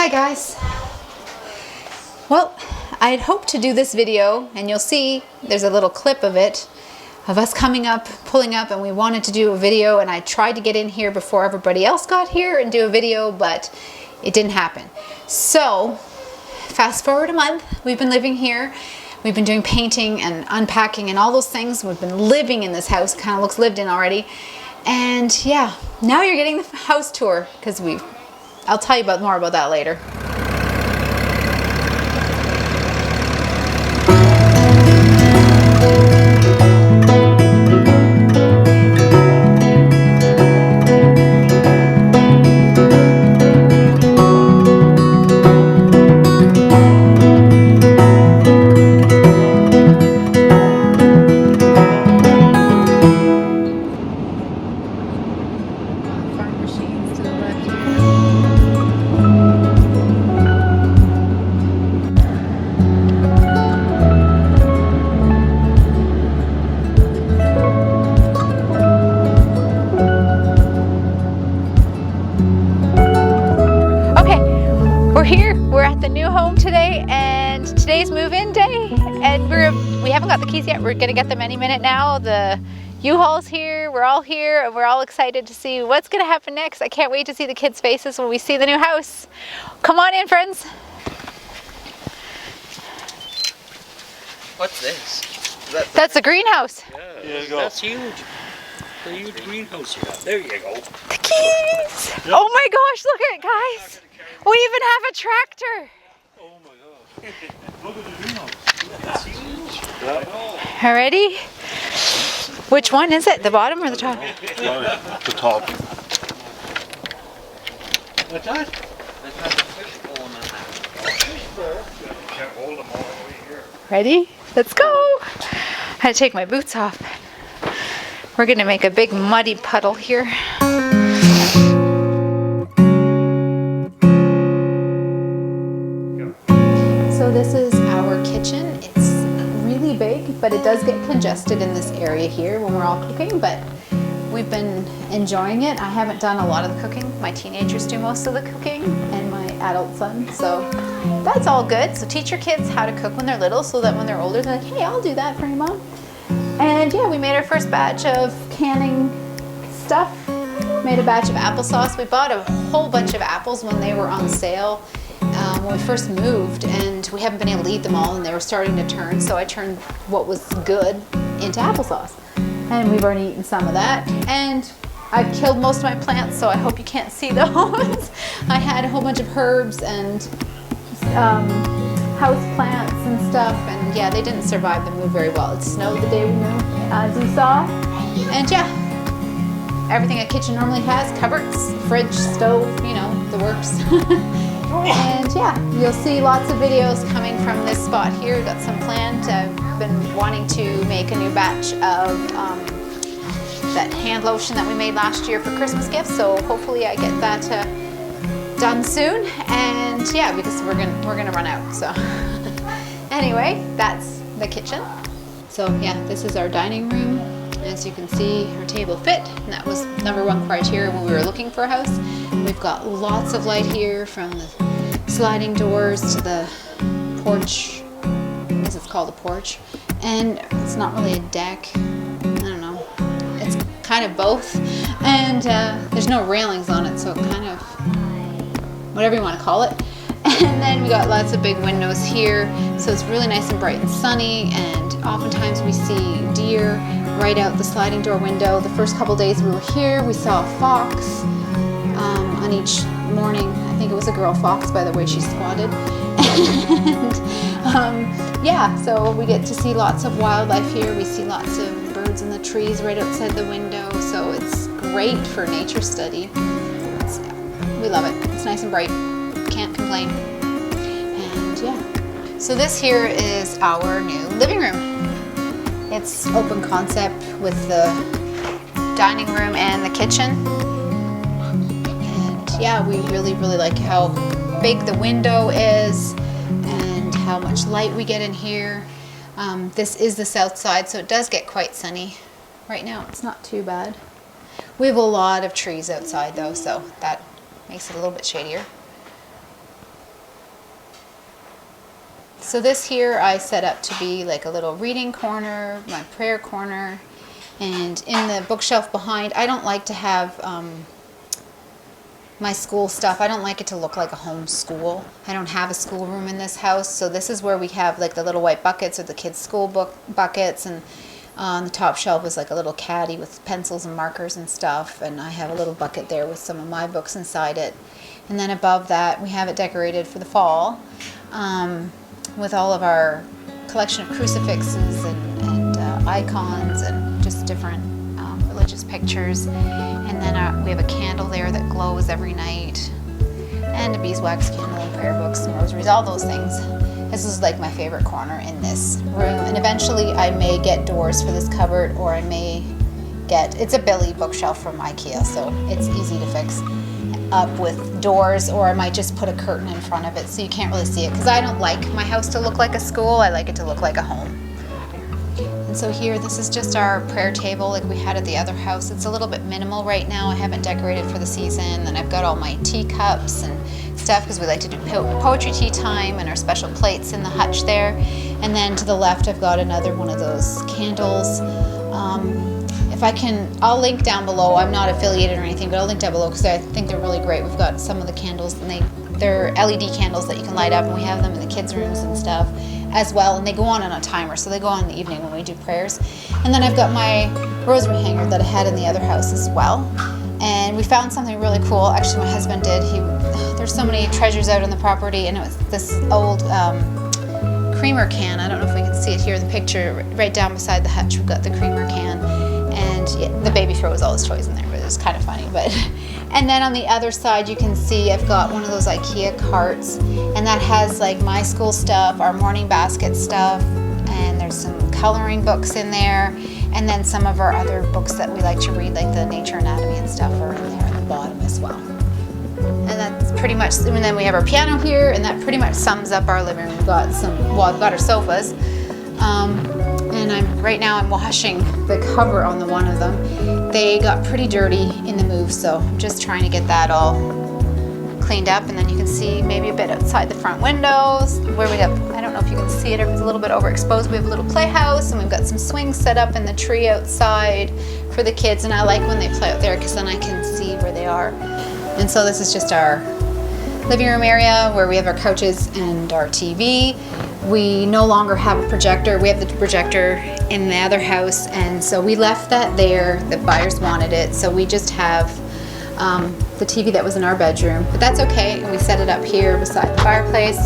Hi guys. Well, I'd hoped to do this video, and you'll see there's a little clip of it, of us coming up, pulling up, and we wanted to do a video, and I tried to get in here before everybody else got here and do a video, but it didn't happen. So, fast forward a month, we've been living here. We've been doing painting and unpacking and all those things. We've been living in this house, kind of looks lived in already. And yeah, now you're getting the house tour, because I'll tell you more about that later. Today's move-in day, and we haven't got the keys yet. We're gonna get them any minute now. The U-Haul's here, we're all here, and we're all excited to see what's gonna happen next. I can't wait to see the kids' faces when we see the new house. Come on in, friends. What's this? That's the greenhouse. Yeah, there you go. That's huge. The huge greenhouse you got. There you go. The keys! Yep. Oh my gosh, look at it, guys. We even have a tractor. Oh my god. Look at the greenhouse. That's huge. Yeah. Ready? Which one is it? The bottom or the top? The top. What's that? Ready? Let's go. I had to take my boots off. We're gonna make a big muddy puddle here. So this is our kitchen. It's really big, but it does get congested in this area here when we're all cooking, but we've been enjoying it. I haven't done a lot of the cooking. My teenagers do most of the cooking, and my adult son, so that's all good. So teach your kids how to cook when they're little, so that when they're older, they're like, hey, I'll do that for you, Mom. And yeah, we made our first batch of canning stuff. Made a batch of applesauce. We bought a whole bunch of apples when they were on sale when we first moved, and we haven't been able to eat them all, and they were starting to turn, so I turned what was good into applesauce. And we've already eaten some of that. And I've killed most of my plants, so I hope you can't see those. I had a whole bunch of herbs and house plants and stuff, and yeah, they didn't survive the move very well. It snowed the day we moved, as you saw. And yeah, everything a kitchen normally has, cupboards, fridge, stove, you know, the works. And yeah, you'll see lots of videos coming from this spot here. We've got some planned. I've been wanting to make a new batch of that hand lotion that we made last year for Christmas gifts, so hopefully I get that done soon. And yeah, because we're gonna run out, so anyway, that's the kitchen. So yeah, this is our dining room. As you can see, our table fit, and that was #1 criteria when we were looking for a house. We've got lots of light here, from the sliding doors to the porch. I guess it's called a porch, and it's not really a deck. I don't know, it's kind of both, and there's no railings on it, so kind of whatever you want to call it. And then we got lots of big windows here, so it's really nice and bright and sunny, and oftentimes we see deer right out the sliding door window. The first couple days we were here, we saw a fox on each morning. I think it was a girl fox by the way she squatted. And yeah, so we get to see lots of wildlife here. We see lots of birds in the trees right outside the window, so it's great for nature study. We love it. It's nice and bright. Can't complain. And yeah, so this here is our new living room. It's open concept with the dining room and the kitchen. And yeah, we really like how big the window is and how much light we get in here. This is the south side, so it does get quite sunny. Right now it's not too bad. We have a lot of trees outside though, so that makes it a little bit shadier. So this here I set up to be like a little reading corner, my prayer corner, and in the bookshelf behind, I don't like to have my school stuff. I don't like it to look like a home school. I don't have a schoolroom in this house, so this is where we have like the little white buckets or the kids' school book buckets, and on the top shelf is like a little caddy with pencils and markers and stuff, and I have a little bucket there with some of my books inside it. And then above that, we have it decorated for the fall with all of our collection of crucifixes and icons and just different religious pictures. And then we have a candle there that glows every night, and a beeswax candle and prayer books and rosaries, all those things. This is like my favorite corner in this room. And eventually I may get doors for this cupboard, or I may get, it's a Billy bookshelf from IKEA, so it's easy to fix up with doors, or I might just put a curtain in front of it so you can't really see it, because I don't like my house to look like a school. I like it to look like a home. And so here, this is just our prayer table like we had at the other house. It's a little bit minimal right now. I haven't decorated for the season, and I've got all my teacups and stuff because we like to do poetry tea time and our special plates in the hutch there. And then to the left, I've got another one of those candles. If I can, I'll link down below. I'm not affiliated or anything, but I'll link down below because I think they're really great. We've got some of the candles, and they're LED candles that you can light up, and we have them in the kids' rooms and stuff as well, and they go on a timer, so they go on in the evening when we do prayers. And then I've got my rosary hanger that I had in the other house as well. And we found something really cool. Actually, my husband did. There's so many treasures out on the property, and it was this old creamer can. I don't know if we can see it here in the picture. Right down beside the hutch, we've got the creamer can. And the baby throws all his toys in there, but it was kind of funny. And then on the other side, you can see I've got one of those IKEA carts, and that has like my school stuff, our morning basket stuff, and there's some coloring books in there, and then some of our other books that we like to read, like the nature anatomy and stuff, are in there at the bottom as well. And that's pretty much, and then we have our piano here, and that pretty much sums up our living room. We've got I've got our sofas. And right now I'm washing the cover on the one of them. They got pretty dirty in the move, so I'm just trying to get that all cleaned up. And then you can see maybe a bit outside the front windows where we have, I don't know if you can see it, if it's a little bit overexposed. We have a little playhouse, and we've got some swings set up in the tree outside for the kids, and I like when they play out there because then I can see where they are. And so this is just our living room area where we have our couches and our TV. We no longer have a projector. We have the projector in the other house, and so we left that there. The buyers wanted it, so we just have the TV that was in our bedroom, but that's okay. And we set it up here beside the fireplace,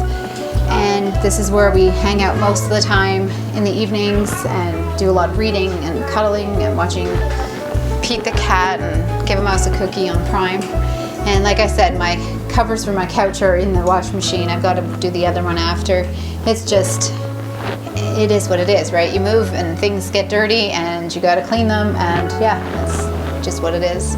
and this is where we hang out most of the time in the evenings and do a lot of reading and cuddling and watching Pete the cat and give a mouse a cookie on Prime. And like I said, my covers for my couch are in the washing machine. I've got to do the other one after. It's just, it is what it is, right? You move and things get dirty and you got to clean them, and yeah, that's just what it is.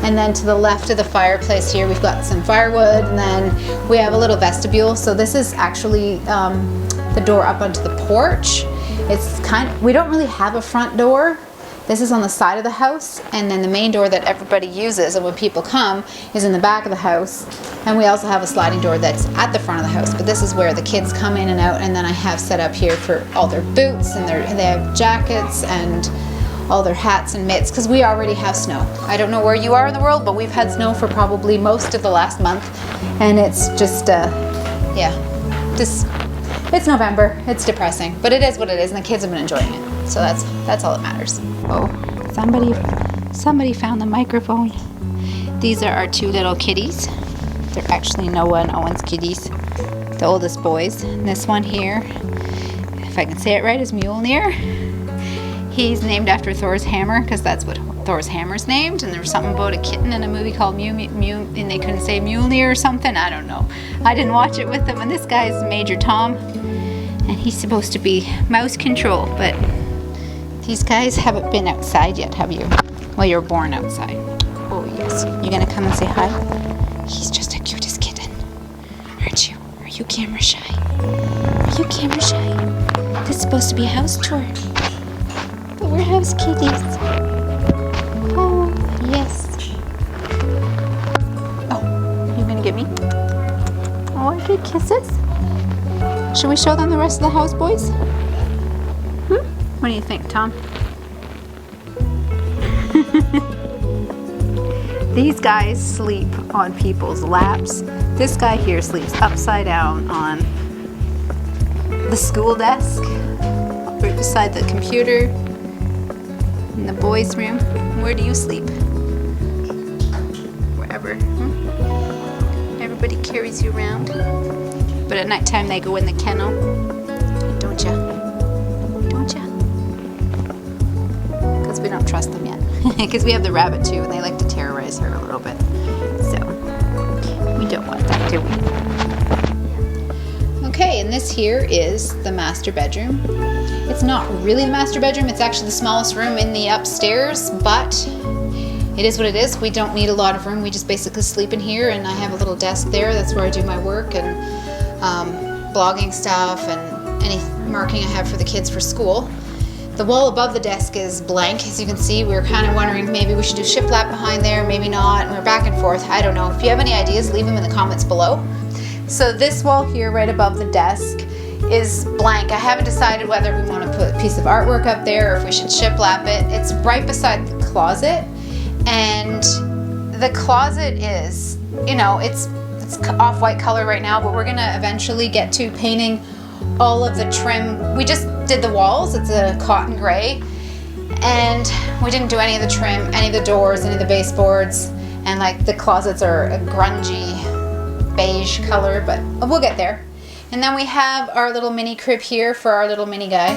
And then to the left of the fireplace here, we've got some firewood, and then we have a little vestibule. So this is actually the door up onto the porch. It's we don't really have a front door. This is on the side of the house, and then the main door that everybody uses and when people come is in the back of the house. And we also have a sliding door that's at the front of the house, but this is where the kids come in and out. And then I have set up here for all their boots, and they have jackets and all their hats and mitts, because we already have snow. I don't know where you are in the world, but we've had snow for probably most of the last month, and it's just it's November. It's depressing, but it is what it is, and the kids have been enjoying it. So that's all that matters. Oh, somebody found the microphone. These are our two little kitties. They're actually Noah and Owen's kitties, the oldest boys. And this one here, if I can say it right, is Mjolnir. He's named after Thor's hammer, because that's what Thor's hammer's named. And there was something about a kitten in a movie called Mew, and they couldn't say Mjolnir or something. I don't know. I didn't watch it with them. And this guy's Major Tom, and he's supposed to be mouse control, but these guys haven't been outside yet, have you? Well, you were born outside. Oh, yes. You gonna come and say hi? He's just the cutest kitten. Aren't you? Are you camera shy? Are you camera shy? This is supposed to be a house tour. But we're house kitties. Oh, yes. Oh, you gonna give me? Oh, good kisses? Should we show them the rest of the house, boys? What do you think, Tom? These guys sleep on people's laps. This guy here sleeps upside down on the school desk, right beside the computer, in the boys' room. Where do you sleep? Wherever. Everybody carries you around. But at nighttime they go in the kennel. Don't ya? Don't ya? Because we don't trust them yet. Because we have the rabbit too, and they like to terrorize her a little bit. So, we don't want that, do we? Okay, and this here is the master bedroom. It's not really the master bedroom, it's actually the smallest room in the upstairs, but it is what it is. We don't need a lot of room, we just basically sleep in here, and I have a little desk there. That's where I do my work and blogging stuff and any marking I have for the kids for school. The wall above the desk is blank, as you can see. We were kind of wondering maybe we should do shiplap behind there, maybe not, and we're back and forth. I don't know. If you have any ideas, leave them in the comments below. So this wall here right above the desk is blank. I haven't decided whether we want to put a piece of artwork up there or if we should shiplap it. It's right beside the closet, and the closet is, you know, it's off-white color right now, but we're gonna eventually get to painting all of the trim. We just did the walls. It's a cotton gray, and we didn't do any of the trim, any of the doors, any of the baseboards, and like the closets are a grungy beige color, but we'll get there. And then we have our little mini crib here for our little mini guy,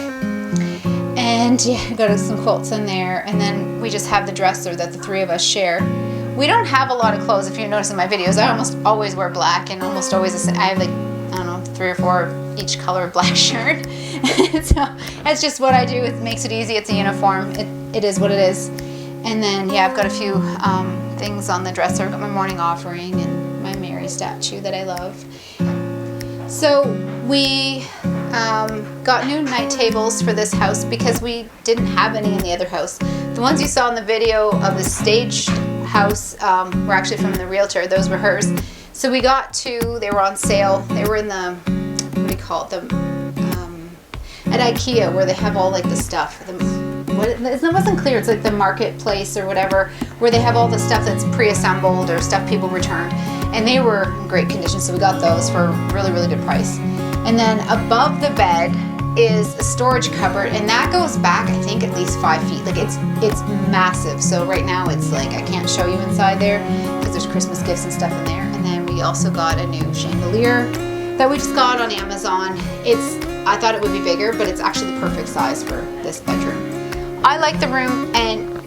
and yeah, got some quilts in there, and then we just have the dresser that the three of us share. We don't have a lot of clothes. If you notice in my videos, I almost always wear black, and almost always I have like, I don't know, 3 or 4 each color of black shirt. So that's just what I do. It makes it easy. It's a uniform. It is what it is. And then yeah, I've got a few things on the dresser. I've got my morning offering and my Mary statue that I love. So we got new night tables for this house because we didn't have any in the other house. The ones you saw in the video of the staged house were actually from the realtor. Those were hers. So we got 2. They were on sale. They were in the, what do you call it? At IKEA, where they have all like the stuff. It wasn't clear. It's like the marketplace or whatever, where they have all the stuff that's pre-assembled or stuff people returned. And they were in great condition, so we got those for a really, really good price. And then above the bed is a storage cupboard, and that goes back, I think, at least 5 feet. Like it's massive. So right now it's like I can't show you inside there because there's Christmas gifts and stuff in there. And then we also got a new chandelier that we just got on Amazon. I thought it would be bigger, but it's actually the perfect size for this bedroom. I like the room, and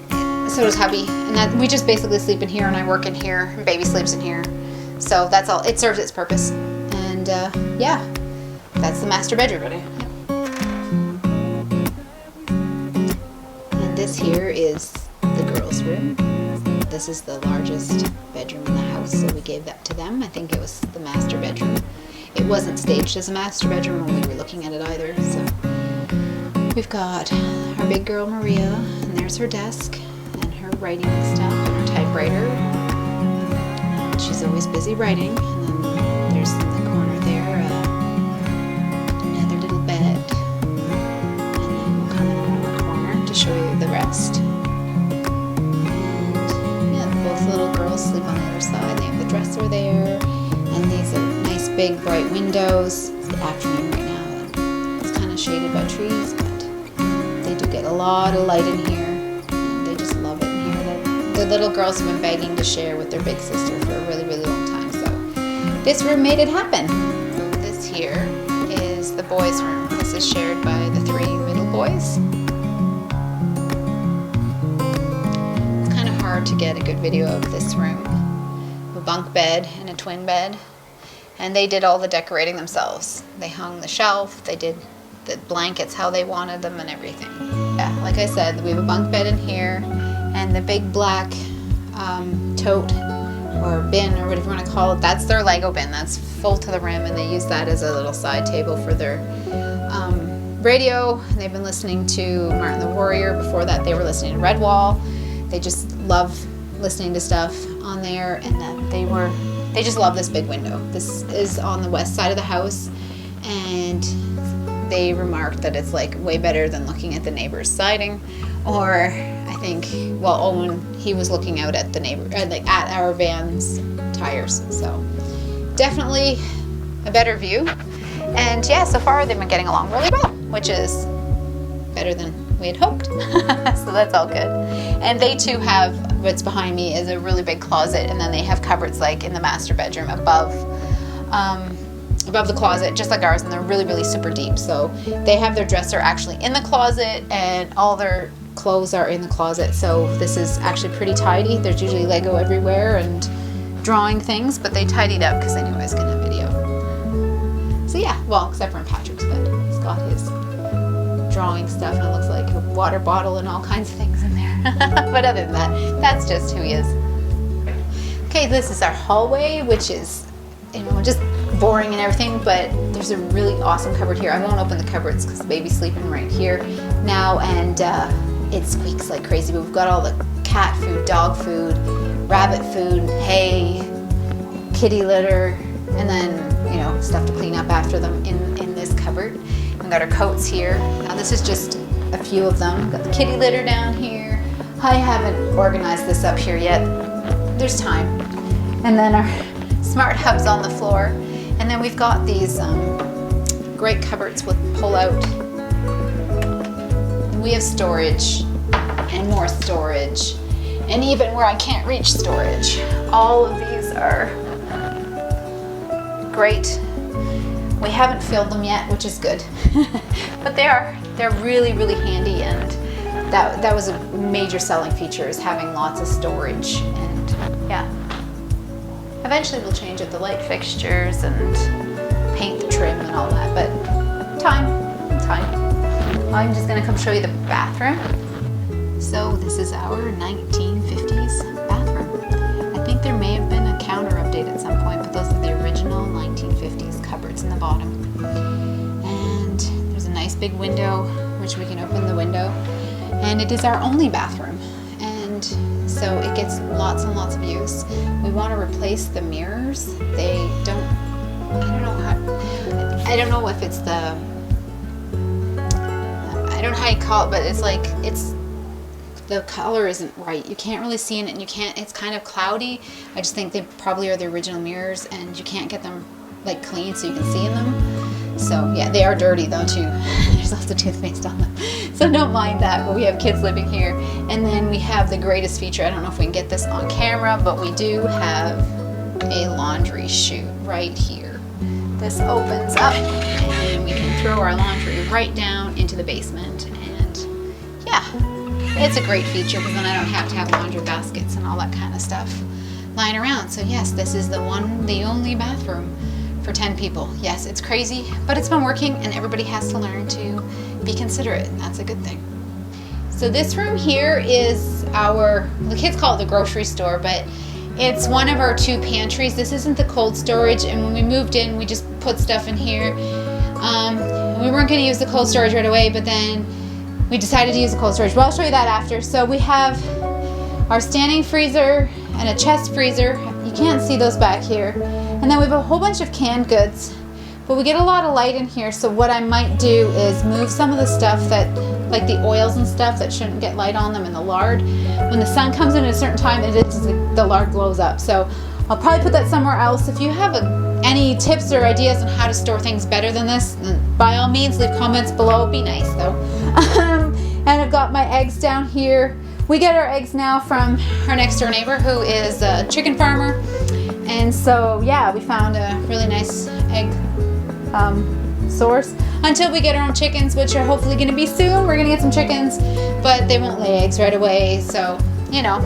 so does hubby. And that we just basically sleep in here, and I work in here, and baby sleeps in here. So that's all. It serves its purpose. And yeah, that's the master bedroom. Ready? And this here is the girls' room. This is the largest bedroom in the house, so we gave that to them. I think it was the master bedroom. It wasn't staged as a master bedroom when we were looking at it either. So we've got our big girl Maria, and there's her desk and her writing stuff and her typewriter. And she's always busy writing. And then there's in the corner there another little bed. And then we'll come in around the corner to show you the rest. And yeah, both little girls sleep on the other side. They have the dresser there. And these are nice big bright windows. It's the afternoon right now. It's kind of shaded by trees, but they do get a lot of light in here. And they just love it in here. The little girls have been begging to share with their big sister for a really, really long time. So this room made it happen. This here is the boys' room. This is shared by the 3 middle boys. It's kind of hard to get a good video of this room. A bunk bed and a twin bed, and they did all the decorating themselves. They hung the shelf, they did the blankets how they wanted them and everything. Yeah, like I said, we have a bunk bed in here, and the big black tote or bin or whatever you want to call it, that's their Lego bin. That's full to the rim, and they use that as a little side table for their radio. They've been listening to Martin the Warrior. Before that they were listening to Redwall. They just love listening to stuff on there, and that they just love this big window. This is on the west side of the house, and they remarked that it's like way better than looking at the neighbor's siding, or I think, well, Owen, he was looking out at the neighbor, like at our van's tires. So definitely a better view. And yeah, so far they've been getting along really well, which is better than we had hoped. So that's all good. And they too have, what's behind me is a really big closet, and then they have cupboards like in the master bedroom above the closet, just like ours, and they're really, really super deep. So they have their dresser actually in the closet, and all their clothes are in the closet. So this is actually pretty tidy. There's usually Lego everywhere and drawing things, but they tidied up because they knew I was gonna video. So yeah, well, except for in Patrick's bed. He's got his drawing stuff, and it looks like a water bottle and all kinds of things in there. But other than that, that's just who he is. Okay, this is our hallway, which is, you know, just boring and everything, but there's a really awesome cupboard here. I won't open the cupboards because the baby's sleeping right here now, and it squeaks like crazy, but we've got all the cat food, dog food, rabbit food, hay, kitty litter, and then, you know, stuff to clean up after them in this cupboard. We've got our coats here. Now this is just a few of them. We've got the kitty litter down here. I haven't organized this up here yet. There's time. And then our smart hubs on the floor. And then we've got these great cupboards with pull out. We have storage and more storage, and even where I can't reach storage. All of these are great. We haven't filled them yet, which is good. But they're really, really handy, and that was a major selling feature, is having lots of storage. And yeah, eventually we'll change out the light fixtures and paint the trim and all that, but time. I'm just gonna come show you the bathroom. So this is our 1950s bathroom. I think there may have been a counter update at some point, but those are the original 1950s cupboards in the bottom. And there's a nice big window, which we can open the window. And it is our only bathroom. And so it gets lots and lots of use. We want to replace the mirrors. They don't, I don't know if it's the, I don't know how you call it, but it's like, the color isn't right. You can't really see in it, and you can't, it's kind of cloudy. I just think they probably are the original mirrors, and you can't get them like clean so you can see in them. So yeah, they are dirty though too. There's also toothpaste on them. So don't mind that, but we have kids living here. And then we have the greatest feature. I don't know if we can get this on camera, but we do have a laundry chute right here. This opens up, and we can throw our laundry right down into the basement. And yeah, it's a great feature because then I don't have to have laundry baskets and all that kind of stuff lying around. So yes, this is the only bathroom for 10 people. Yes, it's crazy, but it's been working, and everybody has to learn to be considerate, and that's a good thing. So this room here is the kids call it the grocery store, but it's one of our 2 pantries. This isn't the cold storage, and when we moved in, we just put stuff in here. We weren't going to use the cold storage right away, but then we decided to use the cold storage. Well, I'll show you that after. So we have our standing freezer and a chest freezer. You can't see those back here. And then we have a whole bunch of canned goods, but we get a lot of light in here. So what I might do is move some of the stuff that, like the oils and stuff that shouldn't get light on them, in the lard. When the sun comes in at a certain time, the lard glows up. So I'll probably put that somewhere else. If you have any tips or ideas on how to store things better than this, then by all means leave comments below. Be nice though. And I've got my eggs down here. We get our eggs now from our next door neighbor, who is a chicken farmer. And so yeah, we found a really nice egg source until we get our own chickens, which are hopefully going to be soon. We're going to get some chickens, but they won't lay eggs right away. So, you know,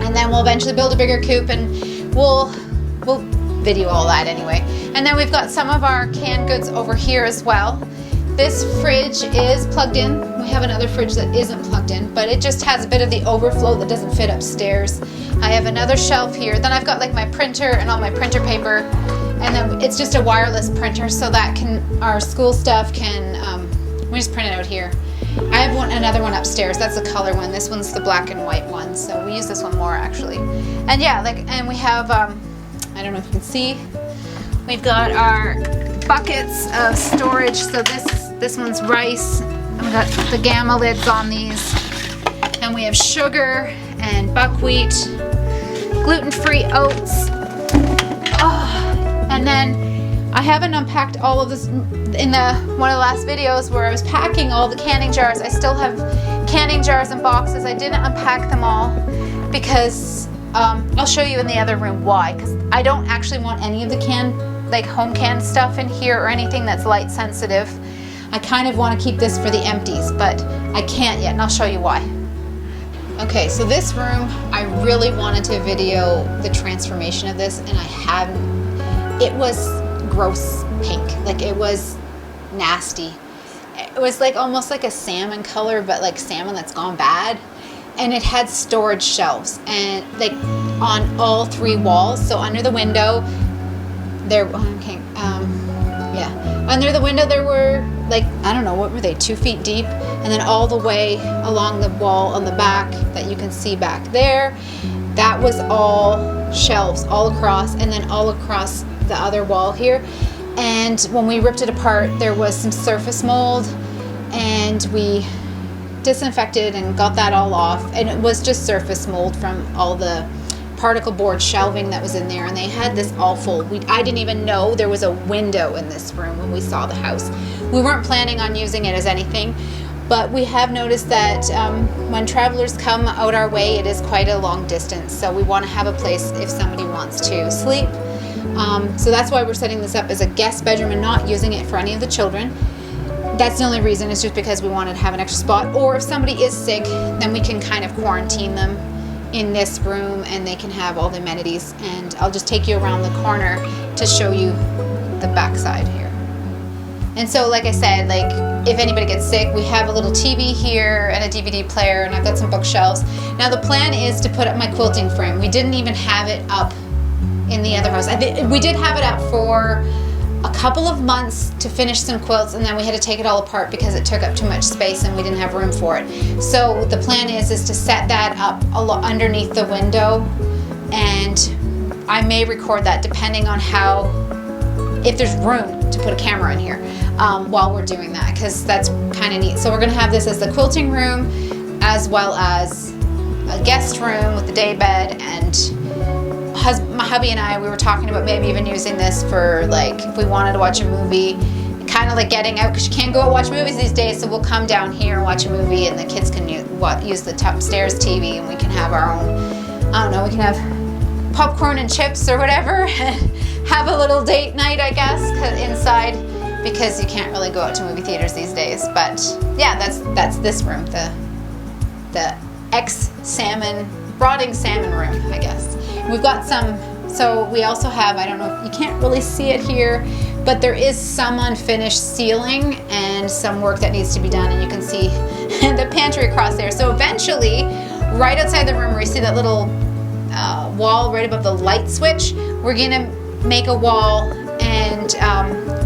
and then we'll eventually build a bigger coop, and we'll video all that anyway. And then we've got some of our canned goods over here as well. This fridge is plugged in. We have another fridge that isn't plugged in, but it just has a bit of the overflow that doesn't fit upstairs. I have another shelf here. Then I've got like my printer and all my printer paper, and then it's just a wireless printer, so that our school stuff can, we just print it out here. I have another one upstairs. That's the color one. This one's the black and white one, so we use this one more actually. And yeah, and we have, I don't know if you can see, we've got our buckets of storage. So this one's rice. I've got the gamma lids on these. And we have sugar and buckwheat, gluten-free oats. Oh, and then I haven't unpacked all of this in one of the last videos where I was packing all the canning jars. I still have canning jars and boxes. I didn't unpack them all because I'll show you in the other room why. Because I don't actually want any of the home canned stuff in here or anything that's light sensitive. I kind of want to keep this for the empties, but I can't yet, and I'll show you why. Okay, so this room, I really wanted to video the transformation of this, and I haven't. It was gross pink, like it was nasty. It was like almost like a salmon color, but like salmon that's gone bad. And it had storage shelves, and like on all three walls. So under the window, under the window there were like, I don't know, what were they, 2 feet deep? And then all the way along the wall on the back that you can see back there, that was all shelves all across, and then all across the other wall here. And when we ripped it apart, there was some surface mold, and we disinfected and got that all off, and it was just surface mold from all the particle board shelving that was in there. And they had this awful, I didn't even know there was a window in this room when we saw the house. We weren't planning on using it as anything, but we have noticed that when travelers come out our way, it is quite a long distance, so we want to have a place if somebody wants to sleep. So that's why we're setting this up as a guest bedroom and not using it for any of the children. That's the only reason, is just because we wanted to have an extra spot. Or if somebody is sick, then we can kind of quarantine them in this room and they can have all the amenities. And I'll just take you around the corner to show you the backside here. And so, like I said, like if anybody gets sick, we have a little TV here and a DVD player, and I've got some bookshelves. Now the plan is to put up my quilting frame. We didn't even have it up in the other house. We did have it up for a couple of months to finish some quilts, and then we had to take it all apart because it took up too much space and we didn't have room for it. So the plan is to set that up underneath the window, and I may record that depending on if there's room to put a camera in here while we're doing that, because that's kind of neat. So we're going to have this as the quilting room as well as a guest room with the day bed. And my hubby and I, we were talking about maybe even using this for, like, if we wanted to watch a movie, kind of like getting out, because you can't go out and watch movies these days. So we'll come down here and watch a movie, and the kids can use the upstairs TV, and we can have our own, I don't know, we can have popcorn and chips or whatever, have a little date night, I guess, inside, because you can't really go out to movie theaters these days. But yeah, that's this room, the ex-salmon, rotting salmon room, I guess. We've got so we also have, I don't know, you can't really see it here, but there is some unfinished ceiling and some work that needs to be done, and you can see the pantry across there. So eventually, right outside the room where you see that little wall right above the light switch, we're gonna make a wall and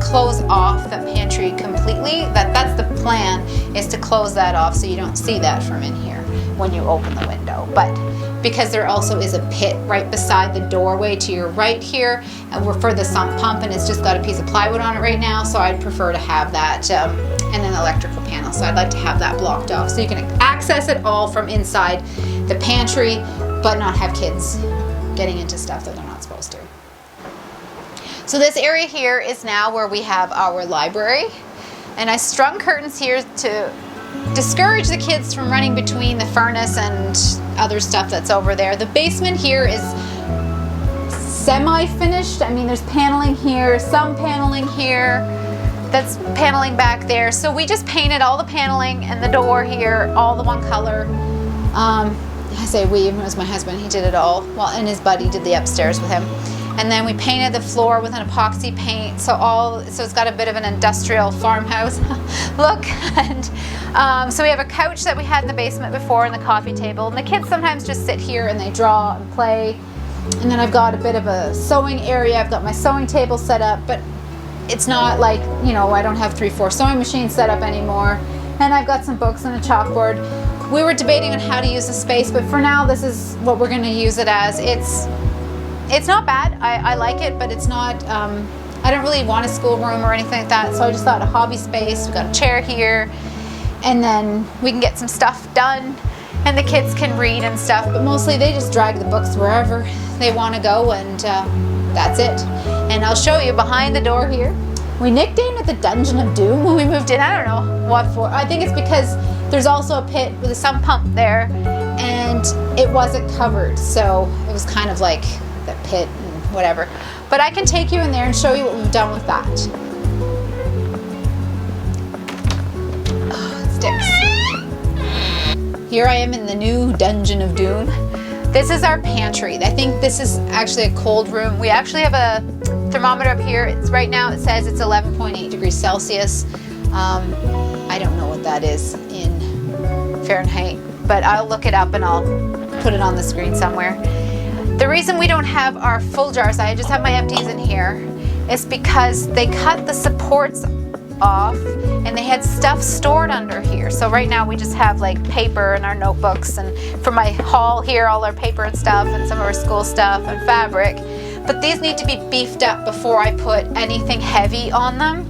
close off the pantry completely. That's the plan, is to close that off so you don't see that from in here when you open the window. But because there also is a pit right beside the doorway to your right here, and we're for the sump pump, and it's just got a piece of plywood on it right now, so I'd prefer to have that, and an electrical panel, so I'd like to have that blocked off so you can access it all from inside the pantry, but not have kids getting into stuff that they're not supposed to. So this area here is now where we have our library, and I strung curtains here to discourage the kids from running between the furnace and other stuff that's over there. The basement here is semi-finished. I mean, there's paneling here, some paneling here, that's paneling back there. So we just painted all the paneling and the door here, all the one color. I say we, it was my husband, he did it all. Well, and his buddy did the upstairs with him. And then we painted the floor with an epoxy paint, so it's got a bit of an industrial farmhouse look. And so we have a couch that we had in the basement before, and the coffee table. And the kids sometimes just sit here and they draw and play. And then I've got a bit of a sewing area. I've got my sewing table set up, but it's not like, you know, I don't have 3-4 sewing machines set up anymore. And I've got some books and a chalkboard. We were debating on how to use the space, but for now, this is what we're going to use it as. It's not bad. I like it, but it's not, I I don't really want a schoolroom or anything like that, so I just thought a hobby space. We got a chair here, and then we can get some stuff done, and the kids can read and stuff, but mostly they just drag the books wherever they want to go, and that's it. And I'll show you behind the door here. We nicknamed it the Dungeon of Doom when we moved in. I don't know what for. I think it's because there's also a pit with a sump pump there, and it wasn't covered, so it was kind of like the pit and whatever. But I can take you in there and show you what we've done with that. Oh, it sticks. Here I am in the new Dungeon of Doom. This is our pantry. I think this is actually a cold room. We actually have a thermometer up here. It's right now, it says it's 11.8 degrees Celsius. I don't know what that is in Fahrenheit, but I'll look it up and I'll put it on the screen somewhere. The reason we don't have our full jars, I just have my empties in here, is because they cut the supports off and they had stuff stored under here. So right now we just have like paper and our notebooks, and for my haul here, all our paper and stuff, and some of our school stuff and fabric. But these need to be beefed up before I put anything heavy on them.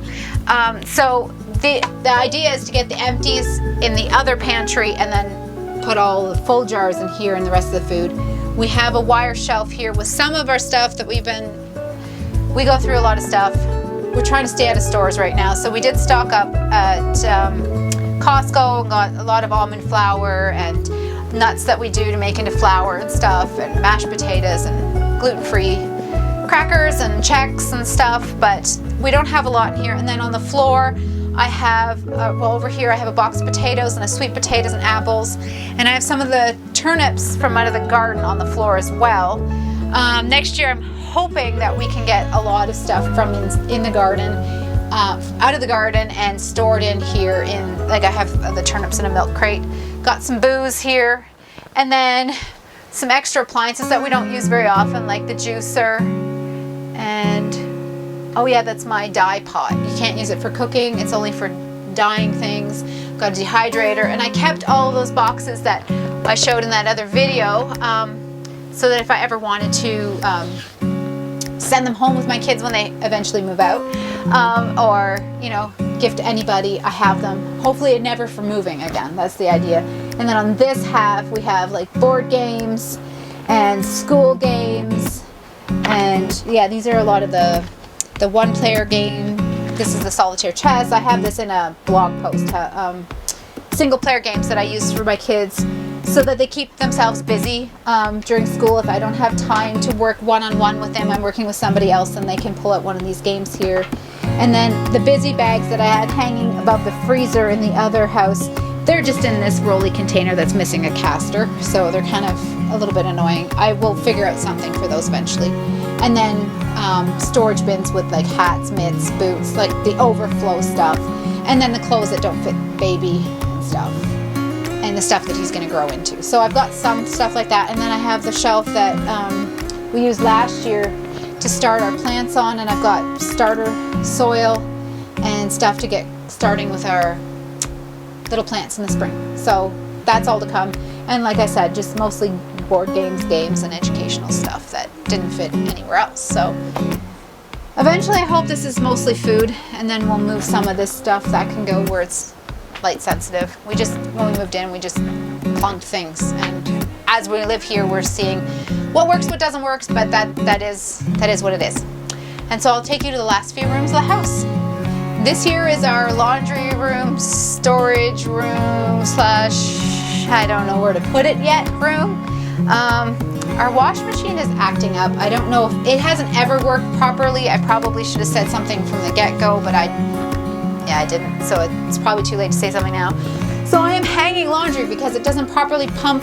So the idea is to get the empties in the other pantry and then put all the full jars in here and the rest of the food. We have a wire shelf here with some of our stuff that we go through a lot of stuff. We're trying to stay out of stores right now. So we did stock up at Costco and got a lot of almond flour and nuts that we do to make into flour and stuff, and mashed potatoes and gluten-free crackers and Chex and stuff, but we don't have a lot in here. And then on the floor, I have, well, over here I have a box of potatoes and a sweet potatoes and apples, and I have some of the turnips from out of the garden on the floor as well. Next year I'm hoping that we can get a lot of stuff from in the garden, out of the garden, and stored in here in, like I have the turnips in a milk crate. Got some booze here, and then some extra appliances that we don't use very often, like the juicer, and oh yeah, that's my dye pot. You can't use it for cooking, it's only for dyeing things. Got a dehydrator, and I kept all of those boxes that I showed in that other video, so that if I ever wanted to send them home with my kids when they eventually move out, or, you know, gift to anybody, I have them. Hopefully never for moving again, that's the idea. And then on this half, we have like board games and school games, and yeah, these are a lot of the one-player game. This is the solitaire chess. I have this in a blog post, single-player games that I use for my kids so that they keep themselves busy during school. If I don't have time to work one-on-one with them, I'm working with somebody else, and they can pull out one of these games here. And then the busy bags that I had hanging above the freezer in the other house, they're just in this rolly container that's missing a caster, so they're kind of a little bit annoying. I will figure out something for those eventually. And then storage bins with like hats, mitts, boots, like the overflow stuff. And then the clothes that don't fit baby and stuff. And the stuff that he's going to grow into. So I've got some stuff like that. And then I have the shelf that we used last year to start our plants on. And I've got starter soil and stuff to get starting with our little plants in the spring. So that's all to come. And like I said, just mostly board games, and educational stuff that didn't fit anywhere else. So eventually I hope this is mostly food, and then we'll move some of this stuff that can go where it's light sensitive. We just, when we moved in, we just clunked things, and as we live here, we're seeing what works, what doesn't work, but that is what it is. And so I'll take you to the last few rooms of the house. This here is our laundry room, storage room slash, I don't know where to put it yet, room. Our wash machine is acting up. I don't know if it hasn't ever worked properly. I probably should have said something from the get-go, but I didn't, so it's probably too late to say something now. So I am hanging laundry because it doesn't properly pump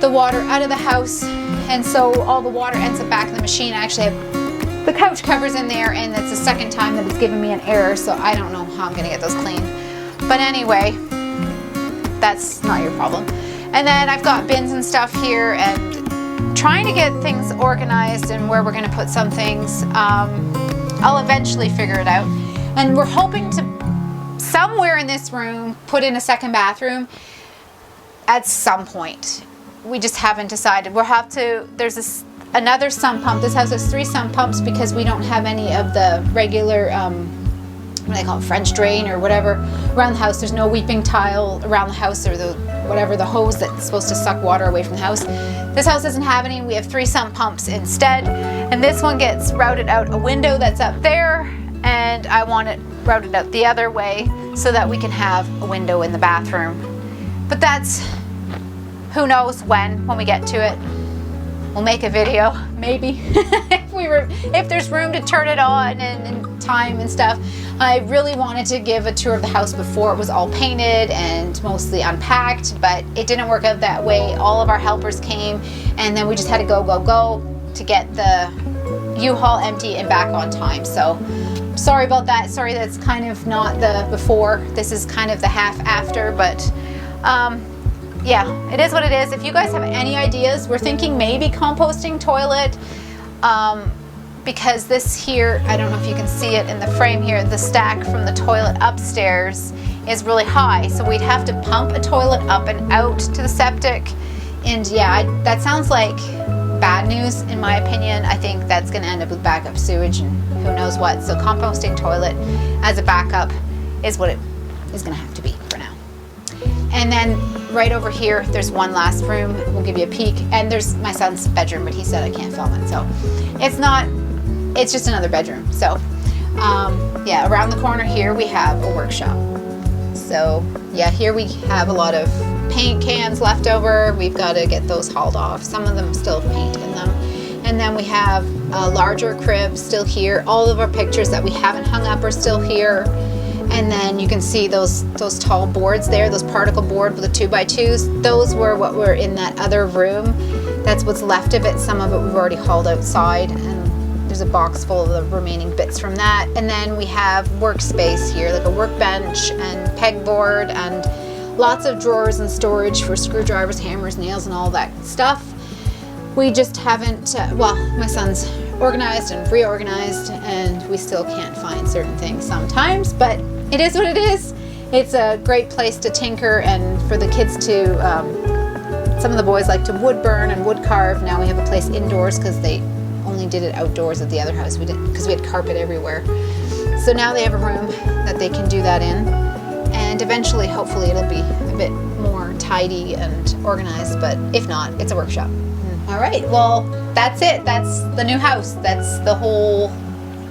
the water out of the house, and so all the water ends up back in the machine. I actually have the couch covers in there, and it's the second time that it's given me an error, so I don't know how I'm gonna get those clean. But anyway, that's not your problem. And then I've got bins and stuff here, and trying to get things organized and where we're gonna put some things. I'll eventually figure it out. And we're hoping to, somewhere in this room, put in a second bathroom at some point. We just haven't decided. We'll have to, there's another sump pump. This house has 3 sump pumps because we don't have any of the regular, what do they call it, French drain or whatever around the house. There's no weeping tile around the house, or the whatever, the hose that's supposed to suck water away from the house. This house doesn't have any. We have 3 sump pumps instead, and this one gets routed out a window that's up there, and I want it routed out the other way so that we can have a window in the bathroom. But that's, who knows when we get to it. We'll make a video, maybe, if there's room to turn it on and time and stuff. I really wanted to give a tour of the house before it was all painted and mostly unpacked, but it didn't work out that way. All of our helpers came, and then we just had to go to get the U-Haul empty and back on time. So sorry about that. Sorry that's kind of not the before. This is kind of the half after, but yeah, it is what it is. If you guys have any ideas, we're thinking maybe composting toilet, because this here, I don't know if you can see it in the frame here, the stack from the toilet upstairs is really high. So we'd have to pump a toilet up and out to the septic. And yeah, that sounds like bad news in my opinion. I think that's gonna end up with backup sewage and who knows what. So composting toilet as a backup is what it is gonna have to be for now. And then right over here, there's one last room. We'll give you a peek. And there's my son's bedroom, but he said I can't film it. So it's just another bedroom. So yeah, around the corner here, we have a workshop. So yeah, here we have a lot of paint cans left over. We've got to get those hauled off. Some of them still have paint in them. And then we have a larger crib still here. All of our pictures that we haven't hung up are still here. And then you can see those tall boards there, those particle board with the 2x2s. Those were what were in that other room. That's what's left of it. Some of it we've already hauled outside, and there's a box full of the remaining bits from that. And then we have workspace here, like a workbench and pegboard and lots of drawers and storage for screwdrivers, hammers, nails, and all that stuff. We just haven't, well, my son's organized and reorganized, and we still can't find certain things sometimes, but it is what it is. It's a great place to tinker and for the kids to, some of the boys like to wood burn and wood carve. Now we have a place indoors because they only did it outdoors at the other house. We didn't, because we had carpet everywhere. So now they have a room that they can do that in, and eventually, hopefully, it'll be a bit more tidy and organized, but if not, it's a workshop. All right, well, that's it. That's the new house. That's the whole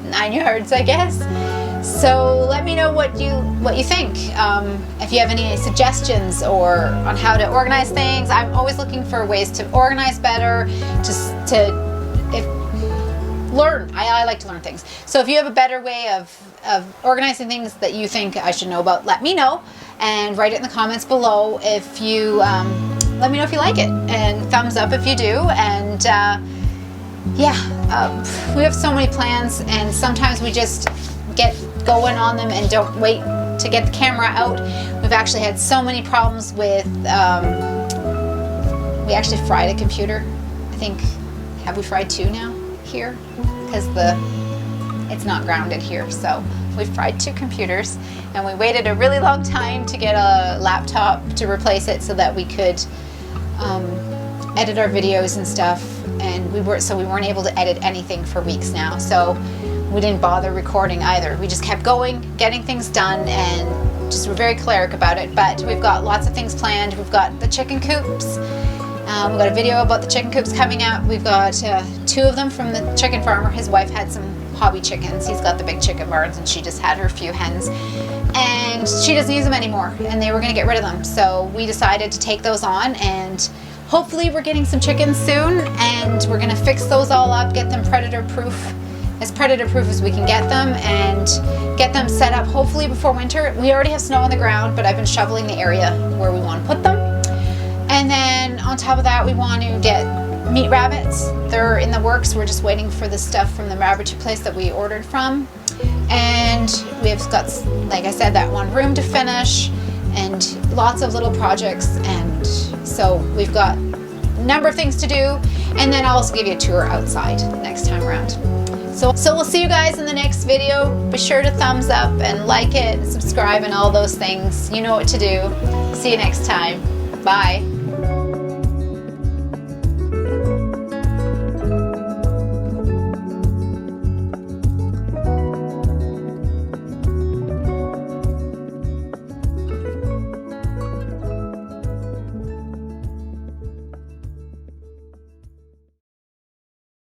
9 yards, I guess. So let me know what you think. If you have any suggestions or on how to organize things. I'm always looking for ways to organize better, learn. I like to learn things. So if you have a better way of organizing things that you think I should know about, let me know and write it in the comments below. If you let me know if you like it, and thumbs up if you do. And yeah, we have so many plans, and sometimes we just get going on them and don't wait to get the camera out. We've actually had so many problems with, we actually fried a computer. I think, have we fried 2 now here? Because it's not grounded here. So we fried 2 computers, and we waited a really long time to get a laptop to replace it so that we could edit our videos and stuff. And we weren't able to edit anything for weeks now. So we didn't bother recording either. We just kept going, getting things done, and just were very choleric about it. But we've got lots of things planned. We've got the chicken coops. We've got a video about the chicken coops coming out. We've got 2 of them from the chicken farmer. His wife had some hobby chickens. He's got the big chicken barns, and she just had her few hens. And she doesn't use them anymore, and they were going to get rid of them. So we decided to take those on, and hopefully we're getting some chickens soon, and we're going to fix those all up, get them predator-proof, as predator-proof as we can get them, and get them set up hopefully before winter. We already have snow on the ground, but I've been shoveling the area where we want to put them. And then on top of that, we want to get meat rabbits. They're in the works. We're just waiting for the stuff from the rabbitry place that we ordered from. And we've got, like I said, that one room to finish, and lots of little projects. And so we've got a number of things to do. And then I'll also give you a tour outside next time around. So we'll see you guys in the next video. Be sure to thumbs up and like it, and subscribe, and all those things. You know what to do. See you next time. Bye.